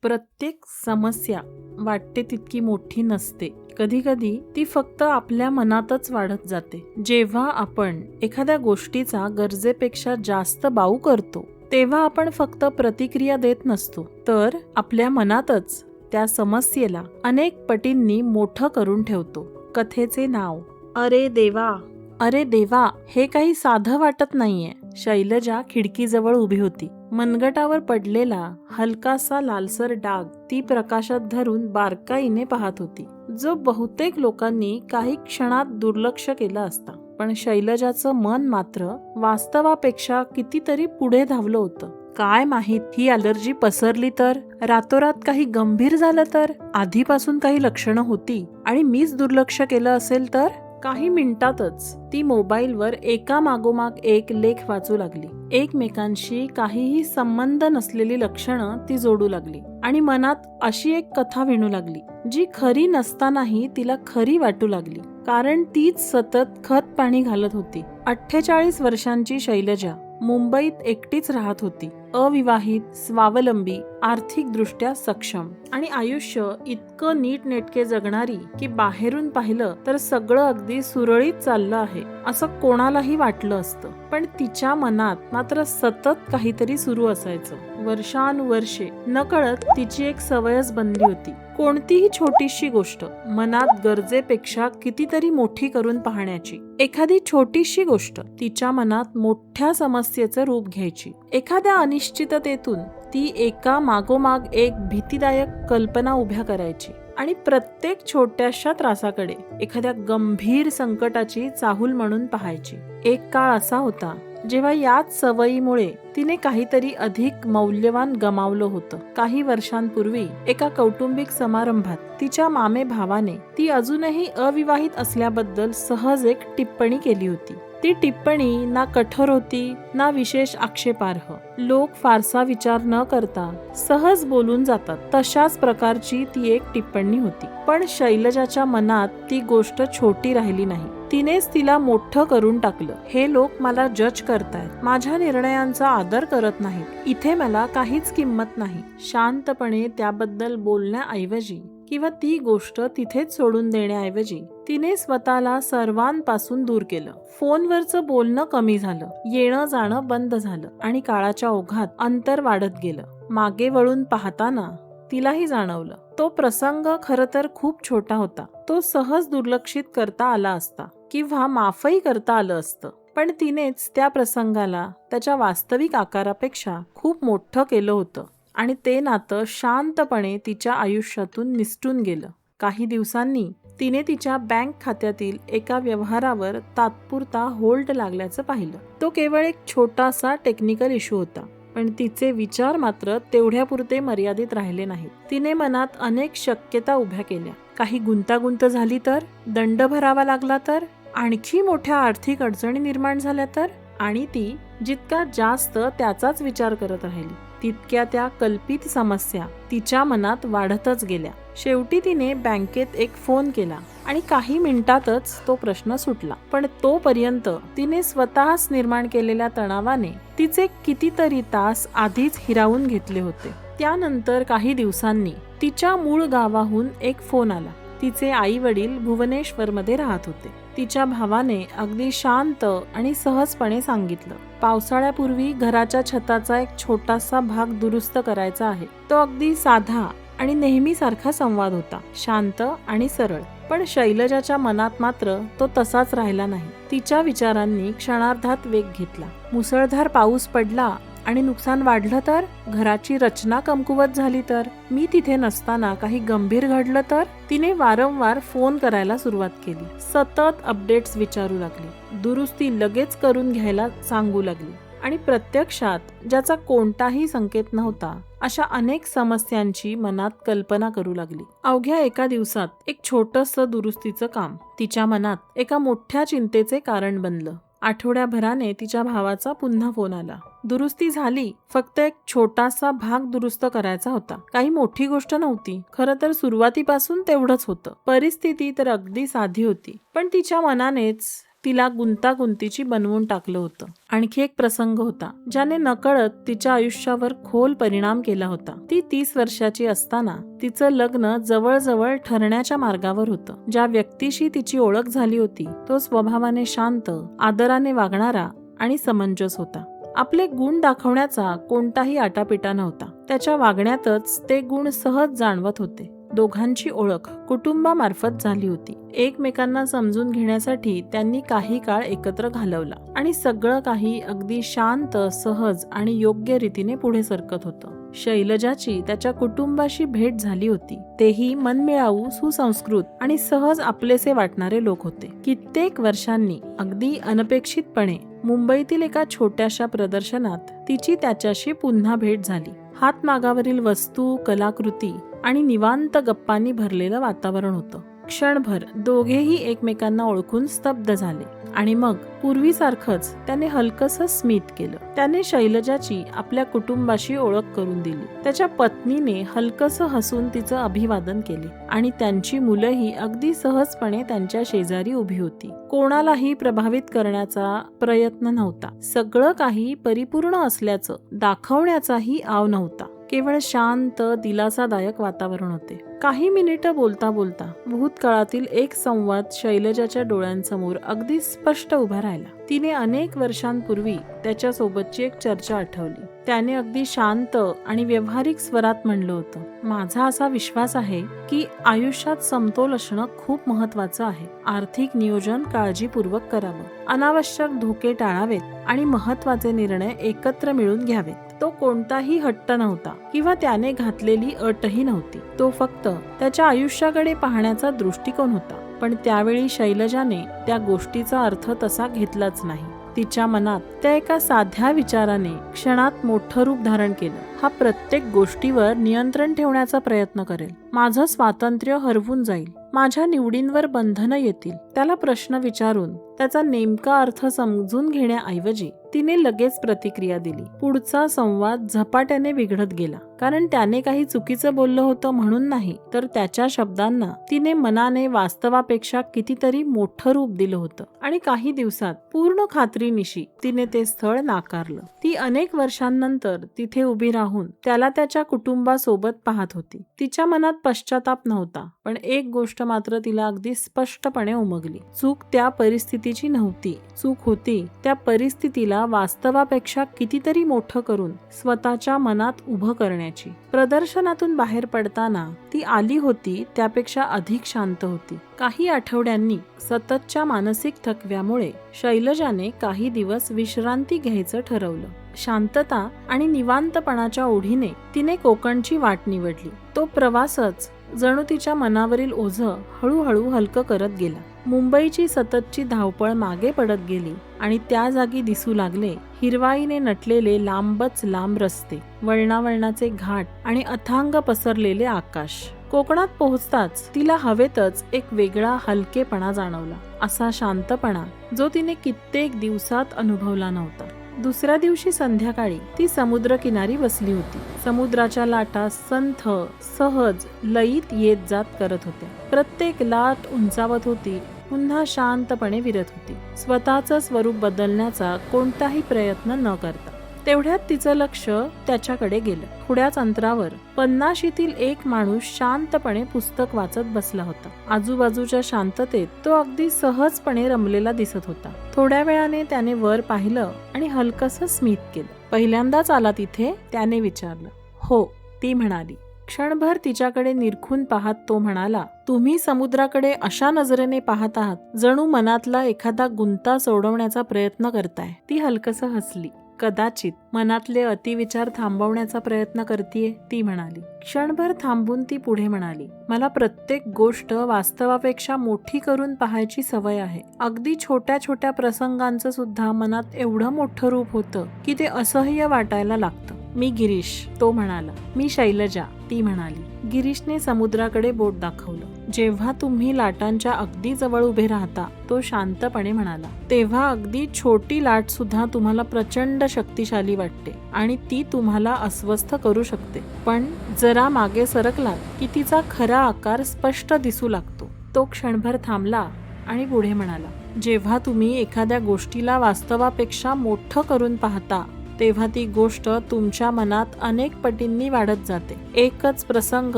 प्रत्येक समस्या वाटते तितकी मोठी नसते. कधी कधी ती फक्त आपल्या मनातच वाढत जाते. जेव्हा आपण एखाद्या गोष्टीचा गरजेपेक्षा जास्त बाऊ करतो तेव्हा आपण फक्त प्रतिक्रिया देत नसतो, तर आपल्या मनातच त्या समस्येला अनेक पटींनी मोठं करून ठेवतो. कथेचे नाव अरे देवा. अरे देवा हे काही साधं वाटत नाहीये. शैलजा खिडकीजवळ उभी होती. मनगटावर पडलेला हलकासा लालसर डाग ती प्रकाशात धरून बारकाईने पाहत होती, जो बहुतेक लोकांनी काही क्षणात दुर्लक्ष केलं असता. पण शैलजाचं मन मात्र वास्तवापेक्षा कितीतरी पुढे धावलं होतं. काय माहित, ही अलर्जी पसरली तर, रातोरात काही गंभीर झालं तर, आधीपासून काही लक्षणं होती आणि मीच दुर्लक्ष केलं असेल तर. काही मिनिटातच ती मोबाईलवर एका मागोमाग एक लेख वाचू लागली. एकमेकांशी काहीही संबंध नसलेली लक्षणं ती जोडू लागली आणि मनात अशी एक कथा विणू लागली, जी खरी नसतानाही तिला खरी वाटू लागली, कारण तीच सतत खत पाणी घालत होती. 48 वर्षांची शैलजा मुंबईत एकटीच राहत होती. अविवाहित, स्वावलंबी, आर्थिकदृष्ट्या सक्षम आणि आयुष्य इतकं नीटनेटके जगणारी की बाहेरून पाहिलं तर सगळं अगदी सुरळीत चाललं आहे असं कोणालाही वाटलं असतं. पण तिच्या मनात मात्र सतत काहीतरी सुरू असायचं. वर्षानुवर्षे नकळत तिची एक सवयच बनली होती. कोणतीही छोटीशी गोष्ट मनात गरजेपेक्षा कितीतरी मोठी करून पाहण्याची. एखादी छोटीशी गोष्ट तिच्या मनात मोठ्या समस्येचं रूप घ्यायची. एखाद्या अनिश्चिततेतून ती एका मागोमाग एक भीतीदायक कल्पना उभ्या करायची आणि प्रत्येक छोट्याशा त्रासाकडे एखाद्या गंभीर संकटाची चाहूल म्हणून पाहायची. एक काळ असा होता जेव्हा याच सवयीमुळे तिने काहीतरी अधिक मौल्यवान गमावलं होतं. काही वर्षांपूर्वी एका कौटुंबिक समारंभात तिच्या मामे भावाने ती अजूनही अविवाहित असल्याबद्दल सहज एक टिप्पणी केली होती. ती टिप्पणी ना कठोर होती ना विशेष आक्षेपार्ह. लोक फारसा विचार न करता सहज बोलून जातात तशाच प्रकारची ती एक टिप्पणी होती. पण शैलजाच्या मनात ती गोष्ट छोटी राहिली नाही. तिनेच तिला मोठं करून टाकलं. हे लोक मला जज करतायत, माझ्या निर्णयांचा आदर करत नाहीत, इथे मला काहीच किंमत नाही. शांतपणे त्याबद्दल बोलण्याऐवजी किंवा ती गोष्ट तिथेच सोडून देण्याऐवजी तिने स्वतःला सर्वांपासून दूर केलं. फोनवरचं बोलणं कमी झालं, येणं जाणं बंद झालं आणि काळाच्या ओघात अंतर वाढत गेलं. मागे वळून पाहताना तिलाही जाणवलं, तो प्रसंग खरं तर खूप छोटा होता. तो सहज दुर्लक्षित करता आला असता किंवा माफही करता आलं असतं. पण तिनेच त्या प्रसंगाला त्याच्या वास्तविक आकारापेक्षा खूप मोठं केलं होतं आणि ते नातं शांतपणे तिच्या आयुष्यातून निसटून गेलं. काही दिवसांनी तिने तिच्या बँक खात्यातील एका व्यवहारावर तात्पुरता होल्ड लागल्याचं पाहिलं. तो केवळ एक छोटासा टेक्निकल इश्यू होता, पण तिचे विचार मात्र तेवढ्यापुरते मर्यादित राहिले नाहीत. तिने मनात अनेक शक्यता उभ्या केल्या. काही गुंतागुंत झाली तर, दंड भरावा लागला तर, आणखी मोठ्या आर्थिक अडचणी निर्माण झाल्या तर, आणि ती जितका जास्त त्याचाच विचार करत राहिली तितक्या त्या कल्पित समस्या तिच्या मनात वाढतच गेल्या. शेवटी तिने बँकेत एक फोन केला आणि काही मिनिटातच तो प्रश्न सुटला. पण तोपर्यंत तिने स्वतःच निर्माण केलेल्या तणावाने तिचे कितीतरी तास आधीच हिरावून घेतले होते. त्यानंतर काही दिवसांनी तिच्या मूळ गावाहून एक फोन आला. तिचे आई वडील भुवनेश्वरमध्ये राहत होते. तिच्या भावाने अगदी शांत आणि सहजपणे सांगितलं, पावसाळ्यापूर्वी घराच्या छताचा एक छोटासा भाग दुरुस्त करायचा आहे. तो अगदी साधा आणि नेहमीसारखा संवाद होता, शांत आणि सरळ. पण शैलजाच्या मनात मात्र तो तसाच राहिला नाही. तिच्या विचारांनी क्षणार्धात वेग घेतला. मुसळधार पाऊस पडला आणि नुकसान वाढलं तर, घराची रचना कमकुवत झाली तर, मी तिथे नसताना काही गंभीर घडलं तर. तिने वारंवार फोन करायला सुरुवात केली. सतत अपडेट्स विचारू लागली, दुरुस्ती लगेच करून घ्यायला सांगू लागली आणि प्रत्यक्षात ज्याचा कोणताही संकेत नव्हता अशा अनेक समस्यांची मनात कल्पना करू लागली. अवघ्या एका दिवसात एक छोटंसं दुरुस्तीचं काम तिच्या मनात एका मोठ्या चिंतेचे कारण बनलं. आठवड्याभराने तिच्या भावाचा पुन्हा फोन आला. दुरुस्ती झाली, फक्त एक छोटासा भाग दुरुस्त करायचा होता. काही मोठी गोष्ट नव्हती. खरं तर सुरुवातीपासून तेवढंच होतं. परिस्थिती तर अगदी साधी होती, पण तिच्या मनानेच तिला गुंतागुंतीची बनवून टाकलं होतं. आणखी एक प्रसंग होता ज्याने नकळत तिच्या आयुष्यावर खोल परिणाम केला होता. ती 30 वर्षाची असताना तिचं लग्न जवळजवळ ठरण्याच्या मार्गावर होतं. ज्या व्यक्तीशी तिची ओळख झाली होती तो स्वभावाने शांत, आदराने वागणारा आणि समंजस होता. आपले गुण दाखवण्याचा कोणताही आटापिटा नव्हता. त्याच्या वागण्यातच ते गुण सहज जाणवत होते. दोघांची ओळख कुटुंबामार्फत झाली होती. एकमेकांना समजून घेण्यासाठी त्यांनी काही काळ एकत्र घालवला आणि सगळं काही अगदी शांत, सहज आणि योग्य रीतीने पुढे सरकत होतं. शैलजाची त्याच्या कुटुंबाशी भेट झाली होती. तेही मनमिळावू, सुसंस्कृत आणि सहज आपलेसे वाटणारे लोक होते. कित्येक वर्षांनी अगदी अनपेक्षितपणे मुंबईतील एका छोट्याशा प्रदर्शनात तिची त्याच्याशी पुन्हा भेट झाली. हातमागावरील वस्तू, कलाकृती आणि निवांत गप्पांनी भरलेलं वातावरण होतं. क्षणभर दोघेही एकमेकांना ओळखून स्तब्ध झाले आणि मग पूर्वीसारखंच त्याने हलकसं स्मित केलं. त्याने शैलजाची आपल्या कुटुंबाशी ओळख करून दिली. त्याच्या पत्नीने हलकसं हसून तिचं अभिवादन केले आणि त्यांची मुलंही अगदी सहजपणे त्यांच्या शेजारी उभी होती. कोणालाही प्रभावित करण्याचा प्रयत्न नव्हता. सगळं काही परिपूर्ण असल्याचं दाखवण्याचाही आव नव्हता. केवळ शांत, दिलासादायक वातावरण होते. काही मिनिटं बोलता बोलता भूतकाळातील एक संवाद शैलजाच्या डोळ्यांसमोर अगदी स्पष्ट उभा राहिला. तिने अनेक वर्षांपूर्वी त्याच्यासोबतची एक चर्चा आठवली. त्याने अगदी शांत आणि व्यावहारिक स्वरात म्हणलं होतं, माझा असा विश्वास आहे की आयुष्यात समतोल असणं खूप महत्वाचं आहे. आर्थिक नियोजन काळजीपूर्वक करावं, अनावश्यक धोके टाळावेत आणि महत्वाचे निर्णय एकत्र मिळून घ्यावेत. तो कोणताही हट्ट नव्हता किंवा त्याने घातलेली अटही नव्हती. तो फक्त त्याच्या आयुष्याकडे पाहण्याचा दृष्टिकोन होता. पण त्यावेळी शैलजाने त्या गोष्टीचा अर्थ तसा घेतलाच नाही. तिच्या मनात त्या एका साध्या विचाराने क्षणात मोठं रूप धारण केलं. हा प्रत्येक गोष्टीवर नियंत्रण ठेवण्याचा प्रयत्न करेल. माझं स्वातंत्र्य हरवून जाईल. माझ्या निवडींवर बंधनं येतील. त्याला प्रश्न विचारून त्याचा नेमका अर्थ समजून घेण्याऐवजी तिने लगेच प्रतिक्रिया दिली. पुढचा संवाद झपाट्याने बिघडत गेला. कारण त्याने काही चुकीचं बोललं होतं म्हणून नाही, तर त्याच्या शब्दांना तिने मनाने वास्तवापेक्षा कितीतरी मोठं रूप दिलं होतं. आणि काही दिवसात पूर्ण खात्रीनिशी तिने ते स्थळ नाकारलं. ती अनेक वर्षांनंतर तिथे उभी राहून त्याला त्याच्या कुटुंबासोबत पाहत होती. तिच्या मनात पश्चाताप नव्हता, पण एक गोष्ट मात्र तिला अगदी स्पष्टपणे उमगली. चूक त्या परिस्थितीची नव्हती. चूक होती त्या परिस्थितीला वास्तवापेक्षा कितीतरी मोठं करून स्वतःच्या मनात उभं करण्याची. प्रदर्शनातून बाहेर पडताना ती आली होती त्यापेक्षा अधिक शांत होती. काही आठवड्यांनी सततच्या मानसिक थकव्यामुळे शैलजाने काही दिवस विश्रांती घ्यायचं ठरवलं. शांतता आणि निवांतपणाच्या ओढीने तिने कोकणची वाट निवडली. तो प्रवासच जणू तिच्या मनावरील ओझं हळूहळू हलकं करत गेला. मुंबईची सततची धावपळ मागे पडत गेली आणि त्या जागी दिसू लागले हिरवाईने नटलेले लांबच लांब रस्ते, वळणावळणाचे घाट आणि अथांग पसरलेले आकाश. कोकणात पोहोचताच तिला हवेतच एक वेगळा हलकेपणा जाणवला. असा शांतपणा जो तिने कित्येक दिवसात अनुभवला नव्हता. दुसऱ्या दिवशी संध्याकाळी ती समुद्रकिनारी बसली होती. समुद्राच्या लाटा संथ, सहज, लयीत येत जात करत होत्या. प्रत्येक लाट उंचावत होती, पुन्हा शांतपणे विरत होती, स्वतःचं स्वरूप बदलण्याचा कोणताही प्रयत्न न करता. तेवढ्यात तिचं लक्ष त्याच्याकडे गेलं. थोड्याच अंतरावर 50शीतील एक माणूस शांतपणे पुस्तक वाचत बसला होता. आजूबाजूच्या शांततेत तो अगदी सहजपणे रमलेला दिसत होता. थोड्या वेळाने त्याने वर पाहिलं आणि हलकसं स्मित केलं. पहिल्यांदाच आला तिथे? त्याने विचारलं. हो, ती म्हणाली. क्षणभर तिच्याकडे निरखून पाहत तो म्हणाला, तुम्ही समुद्राकडे अशा नजरेने पाहत आहात जणू मनातला एखादा गुंता सोडवण्याचा प्रयत्न करताय. ती हलकसं हसली. कदाचित मनातले अतिविचार थांबवण्याचा प्रयत्न करतीये, ती म्हणाली. क्षणभर थांबून ती पुढे म्हणाली, मला प्रत्येक गोष्ट वास्तवापेक्षा मोठी करून पाहायची सवय आहे. अगदी छोट्या छोट्या प्रसंगांचं सुद्धा मनात एवढं मोठं रूप होतं की ते असह्य वाटायला लागतं. मी गिरीश, तो म्हणाला. मी शैलजा, ती म्हणाली. गिरीशने समुद्राकडे बोट दाखवलं. जेव्हा तुम्ही लाटांच्या अगदी जवळ उभे राहता, तो शांतपणे म्हणाला, तेव्हा अगदी छोटी लाट सुद्धा तुम्हाला प्रचंड शक्तिशाली वाटते आणि ती तुम्हाला अस्वस्थ करू शकते. पण जरा मागे सरकलात की तिचा खरा आकार स्पष्ट दिसू लागतो. तो क्षणभर थांबला आणि पुढे म्हणाला, जेव्हा तुम्ही एखाद्या गोष्टीला वास्तवापेक्षा मोठं करून पाहता तेव्हा ती गोष्ट तुमच्या मनात अनेक पटींनी वाढत जाते. एकच प्रसंग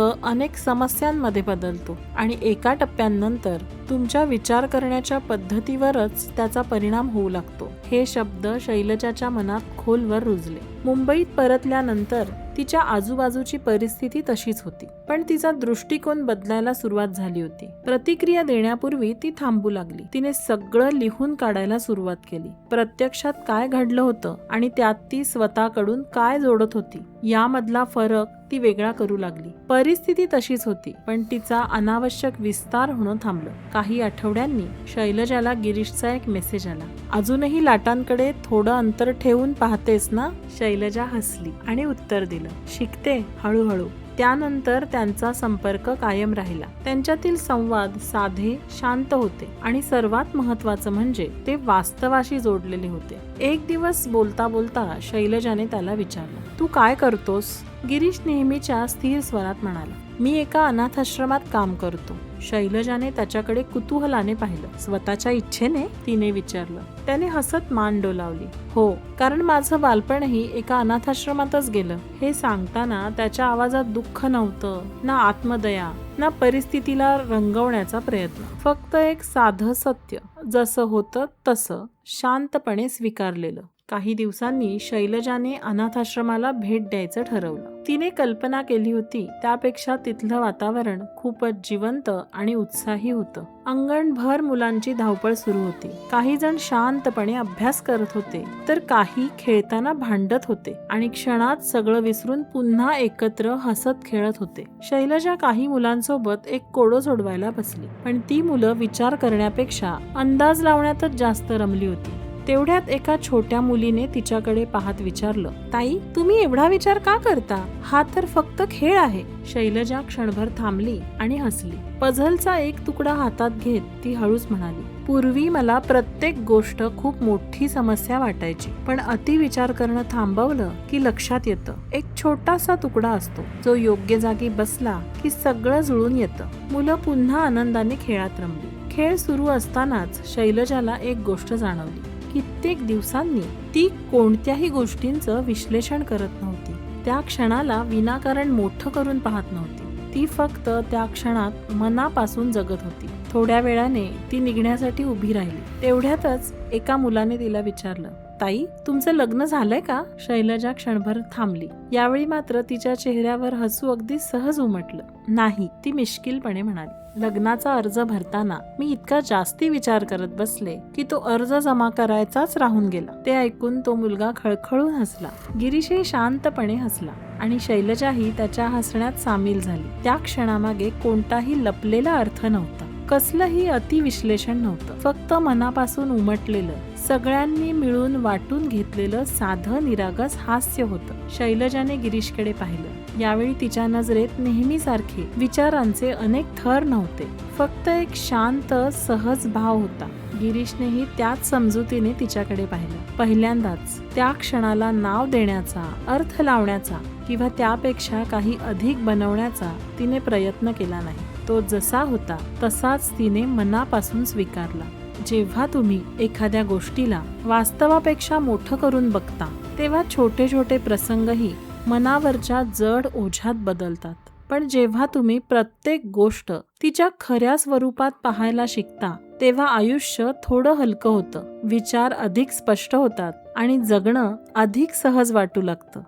अनेक समस्यांमध्ये बदलतो आणि एका टप्प्यानंतर तुमच्या विचार करण्याच्या पद्धतीवरच त्याचा परिणाम होऊ लागतो. हे शब्द शैलजाच्या मनात खोलवर रुजले. मुंबईत परतल्यानंतर तिच्या आजूबाजूची परिस्थिती तशीच होती, पण तिचा दृष्टिकोन बदलायला सुरुवात झाली होती. प्रतिक्रिया देण्यापूर्वी ती थांबू लागली. तिने सगळं लिहून काढायला सुरुवात केली. प्रत्यक्षात काय घडलं होतं आणि त्यात ती स्वतःकडून काय जोडत होती यामधला फरक ती वेगळा करू लागली. परिस्थिती तशीच होती, पण तिचा अनावश्यक विस्तार होणं थांबलं. काही आठवड्यांनी शैलजाला गिरीशचा एक मेसेज आला. अजूनही लाटांकडे थोडं अंतर ठेवून पाहतेस ना? शैलजा हसली आणि उत्तर दिलं, शिकते हळूहळू. त्यानंतर त्यांचा संपर्क कायम राहिला. त्यांच्यातील संवाद साधे, शांत होते आणि सर्वात महत्त्वाचं म्हणजे ते वास्तवाशी जोडलेले होते. एक दिवस बोलता बोलता शैलजाने त्याला विचारलं, तू काय करतोस? गिरीश नेहमीच्या स्थिर स्वरात म्हणाला, मी एका अनाथाश्रमात काम करतो. शैलजाने त्याच्याकडे कुतूहलाने पाहिलं. स्वतःच्या इच्छेने? तिने विचारलं. त्याने हसत मान डोलावली. हो, कारण माझं बालपणही एका अनाथाश्रमातच गेलं. हे सांगताना त्याच्या आवाजात दुःख नव्हतं, ना आत्मदया, ना परिस्थितीला रंगवण्याचा प्रयत्न. फक्त एक साधं सत्य, जसं होतं तसं शांतपणे स्वीकारलेलं. काही दिवसांनी शैलजाने अनाथाश्रमाला भेट द्यायचं ठरवलं. तिने कल्पना केली होती त्यापेक्षा तिथलं वातावरण खूपच जिवंत आणि उत्साही होतं. अंगणभर मुलांची धावपळ सुरू होती. काही जण शांतपणे अभ्यास करत होते, तर काही खेळताना भांडत होते आणि क्षणात सगळं विसरून पुन्हा एकत्र हसत खेळत होते. शैलजा काही मुलांसोबत एक कोडं सोडवायला बसली, पण ती मुलं विचार करण्यापेक्षा अंदाज लावण्यातच जास्त रमली होती. तेवढ्यात एका छोट्या मुलीने तिच्याकडे पाहत विचारलं, ताई, तुम्ही एवढा विचार का करता? हा तर फक्त खेळ आहे. शैलजा क्षणभर थांबली आणि हसली. पझलचा एक तुकडा हातात घेत ती हळूच म्हणाली, पूर्वी मला प्रत्येक गोष्ट खूप मोठी समस्या वाटायची, पण अति विचार करणं थांबवलं की लक्षात येतं एक छोटासा तुकडा असतो, जो योग्य जागी बसला की सगळं जुळून येतं. मुलं पुन्हा आनंदाने खेळात रमली. खेळ सुरू असतानाच शैलजाला एक गोष्ट जाणवली. कित्येक दिवसांनी ती कोणत्याही गोष्टींचं विश्लेषण करत नव्हती. त्या क्षणाला विनाकारण मोठं करून पाहत नव्हती. ती फक्त त्या क्षणात मनापासून जगत होती. थोड्या वेळाने ती निघण्यासाठी उभी राहिली. तेवढ्यातच एका मुलाने तिला विचारलं, ताई, तुमचं लग्न झालंय का? शैलजा क्षणभर थांबली. यावेळी मात्र तिच्या चेहऱ्यावर हसू अगदी सहज उमटलं. नाही, ती मिश्किलपणे म्हणाली. लग्नाचा अर्ज भरताना मी इतका जास्ती विचार करत बसले की तो अर्ज जमा करायचाच राहून गेला. ते ऐकून तो मुलगा खळखळून हसला. गिरीशही शांतपणे हसला आणि शैलजाही त्याच्या हसण्यात सामील झाली. त्या क्षणामागे कोणताही लपलेला अर्थ नव्हता. कसलंही अतिविश्लेषण नव्हतं. फक्त मनापासून उमटलेलं, सगळ्यांनी मिळून वाटून घेतलेलं साधं निरागस हास्य होतं. शैलजाने गिरीशकडे पाहिलं. यावेळी तिच्या नजरेत नेहमीसारखे विचारांचे अनेक थर नव्हते. फक्त एक शांत, सहज भाव होता. गिरीशनेही त्याच समजुतीने तिच्याकडे पाहिलं. पहिल्यांदाच त्या क्षणाला नाव देण्याचा, अर्थ लावण्याचा किंवा त्यापेक्षा काही अधिक बनवण्याचा तिने प्रयत्न केला नाही. तो जसा होता तसाच तिने मनापासून स्वीकारला. जेव्हा तुम्ही एखाद्या गोष्टीला वास्तवापेक्षा मोठं करून बघता, तेव्हा छोटे छोटे प्रसंगही मनावरच्या जड ओझ्यात बदलतात. पण जेव्हा तुम्ही प्रत्येक गोष्ट तिच्या खऱ्या स्वरूपात पाहायला शिकता, तेव्हा आयुष्य थोडं हलकं होतं. विचार अधिक स्पष्ट होतात आणि जगणं अधिक सहज वाटू लागतं.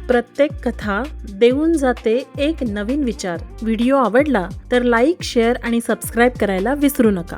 प्रत्येक कथा देऊन जाते एक नवीन विचार. व्हिडिओ आवडला तर लाईक, शेअर आणि सबस्क्राईब करायला विसरू नका.